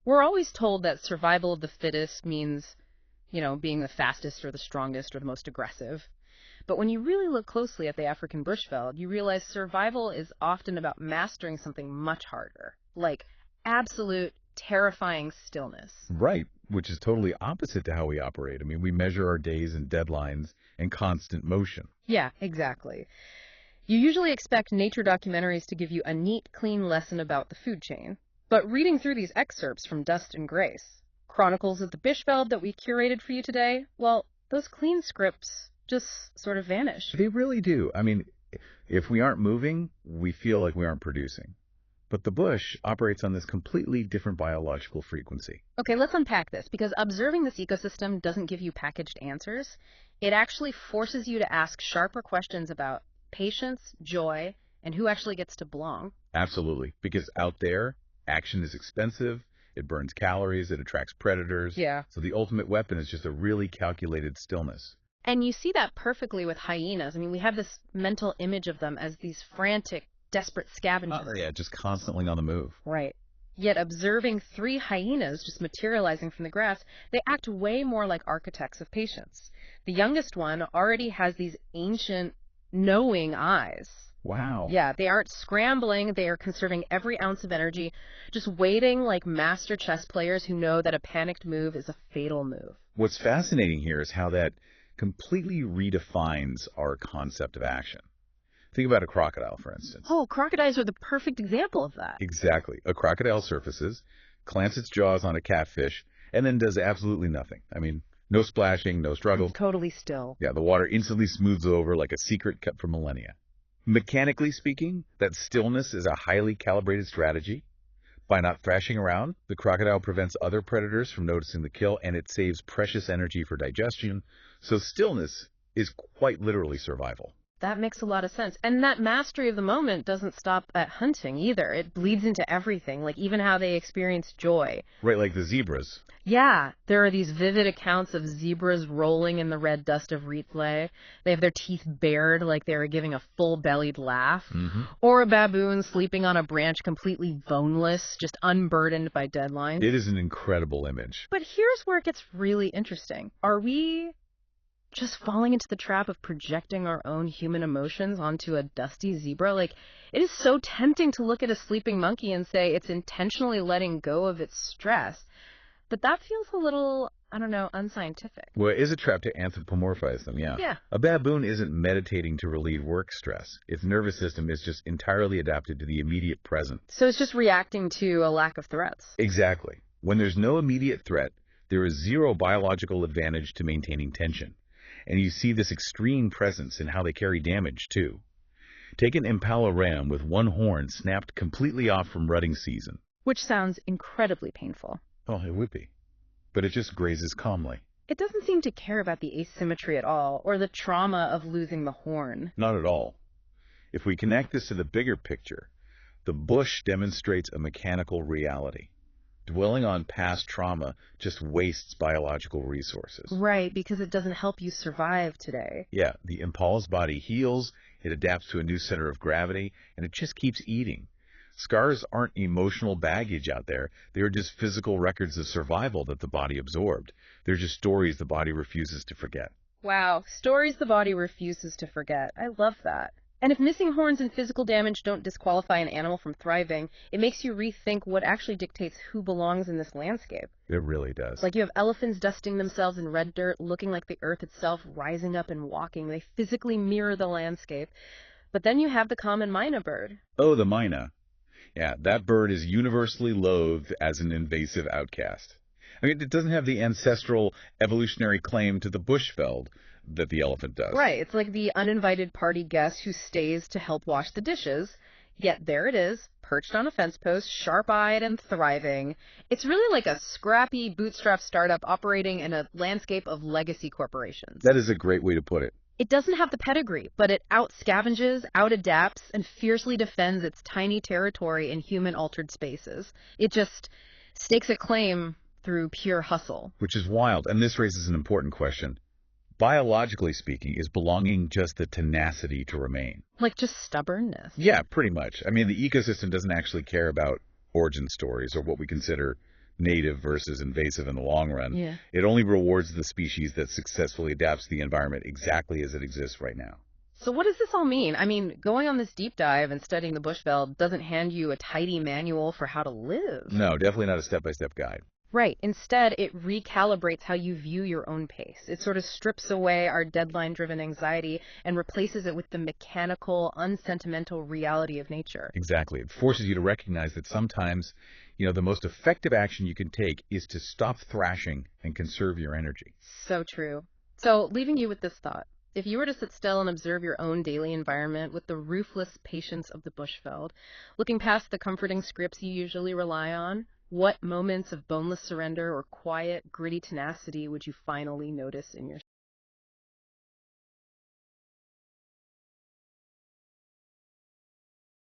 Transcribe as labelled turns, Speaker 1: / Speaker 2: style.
Speaker 1: We're always told that survival of the fittest means, being the fastest or the strongest or the most aggressive. But when you really look closely at the African bushveld, you realize survival is often about mastering something much harder, like absolute, terrifying stillness.
Speaker 2: Right, which is totally opposite to how we operate. I mean, we measure our days and deadlines and constant motion.
Speaker 1: Yeah, exactly. You usually expect nature documentaries to give you a neat, clean lesson about the food chain. But reading through these excerpts from Dust and Grace, Chronicles of the Bushveld that we curated for you today, well, those clean scripts just sort of vanish.
Speaker 2: They really do. I mean, if we aren't moving, we feel like we aren't producing. But the bush operates on this completely different biological frequency.
Speaker 1: Okay, let's unpack this, because observing this ecosystem doesn't give you packaged answers. It actually forces you to ask sharper questions about patience, joy, and who actually gets to belong.
Speaker 2: Absolutely. Because out there, action is expensive, it burns calories, it attracts predators.
Speaker 1: Yeah.
Speaker 2: So the ultimate weapon is just a really calculated stillness.
Speaker 1: And you see that perfectly with hyenas. I mean, we have this mental image of them as these frantic, desperate scavengers.
Speaker 2: Oh, yeah, just constantly on the move.
Speaker 1: Right. Yet observing 3 hyenas just materializing from the grass, they act way more like architects of patience. The youngest one already has these ancient, knowing eyes.
Speaker 2: Wow.
Speaker 1: Yeah, they aren't scrambling. They are conserving every ounce of energy, just waiting like master chess players who know that a panicked move is a fatal move.
Speaker 2: What's fascinating here is how that completely redefines our concept of action. Think about a crocodile, for instance.
Speaker 1: Oh, crocodiles are the perfect example of that.
Speaker 2: Exactly. A crocodile surfaces, clamps its jaws on a catfish, and then does absolutely nothing. I mean, no splashing, no struggle.
Speaker 1: Totally still.
Speaker 2: Yeah, the water instantly smooths over like a secret kept for millennia. Mechanically speaking, that stillness is a highly calibrated strategy. By not thrashing around, the crocodile prevents other predators from noticing the kill, and it saves precious energy for digestion. So stillness is quite literally survival.
Speaker 1: That makes a lot of sense. And that mastery of the moment doesn't stop at hunting either. It bleeds into everything, like even how they experience joy.
Speaker 2: Right, like the zebras.
Speaker 1: Yeah, there are these vivid accounts of zebras rolling in the red dust of Rietvlei. They have their teeth bared like they were giving a full-bellied laugh.
Speaker 2: Mm-hmm.
Speaker 1: Or a baboon sleeping on a branch completely boneless, just unburdened by deadlines.
Speaker 2: It is an incredible image.
Speaker 1: But here's where it gets really interesting. Are we just falling into the trap of projecting our own human emotions onto a dusty zebra? Like, it is so tempting to look at a sleeping monkey and say it's intentionally letting go of its stress. But that feels a little, unscientific.
Speaker 2: Well, it is a trap to anthropomorphize them, yeah.
Speaker 1: Yeah.
Speaker 2: A baboon isn't meditating to relieve work stress. Its nervous system is just entirely adapted to the immediate present.
Speaker 1: So it's just reacting to a lack of threats.
Speaker 2: Exactly. When there's no immediate threat, there is zero biological advantage to maintaining tension. And you see this extreme presence in how they carry damage, too. Take an impala ram with one horn snapped completely off from rutting season.
Speaker 1: Which sounds incredibly painful.
Speaker 2: Oh, it would be. But it just grazes calmly.
Speaker 1: It doesn't seem to care about the asymmetry at all, or the trauma of losing the horn.
Speaker 2: Not at all. If we connect this to the bigger picture, the bush demonstrates a mechanical reality. Dwelling on past trauma just wastes biological resources.
Speaker 1: Right, because it doesn't help you survive today.
Speaker 2: Yeah, the impala's body heals, it adapts to a new center of gravity, and it just keeps eating. Scars aren't emotional baggage out there. They are just physical records of survival that the body absorbed. They're just stories the body refuses to forget.
Speaker 1: Wow, stories the body refuses to forget. I love that. And if missing horns and physical damage don't disqualify an animal from thriving, it makes you rethink what actually dictates who belongs in this landscape.
Speaker 2: It really does.
Speaker 1: Like you have elephants dusting themselves in red dirt, looking like the earth itself, rising up and walking. They physically mirror the landscape. But then you have the common myna bird.
Speaker 2: Oh, the myna. Yeah, that bird is universally loathed as an invasive outcast. I mean, it doesn't have the ancestral evolutionary claim to the bushveld that the elephant does.
Speaker 1: Right, it's like the uninvited party guest who stays to help wash the dishes. Yet there it is, perched on a fence post, sharp-eyed and thriving. It's really like a scrappy bootstrap startup operating in a landscape of legacy corporations.
Speaker 2: That is a great way to put it.
Speaker 1: It doesn't have the pedigree, but it out-scavenges, out-adapts, and fiercely defends its tiny territory in human-altered spaces. It just stakes a claim through pure hustle.
Speaker 2: Which is wild, and this raises an important question. Biologically speaking, is belonging just the tenacity to remain?
Speaker 1: Like just stubbornness.
Speaker 2: Yeah, pretty much. I mean, the ecosystem doesn't actually care about origin stories or what we consider native versus invasive in the long run.
Speaker 1: Yeah.
Speaker 2: It only rewards the species that successfully adapts to the environment exactly as it exists right now.
Speaker 1: So what does this all mean? I mean, going on this deep dive and studying the bushveld doesn't hand you a tidy manual for how to live.
Speaker 2: No, definitely not a step-by-step guide.
Speaker 1: Right. Instead, it recalibrates how you view your own pace. It sort of strips away our deadline-driven anxiety and replaces it with the mechanical, unsentimental reality of nature.
Speaker 2: Exactly. It forces you to recognize that sometimes, the most effective action you can take is to stop thrashing and conserve your energy.
Speaker 1: So true. So, leaving you with this thought. If you were to sit still and observe your own daily environment with the ruthless patience of the bushveld, looking past the comforting scripts you usually rely on, what moments of boneless surrender or quiet, gritty tenacity would you finally notice in yourself?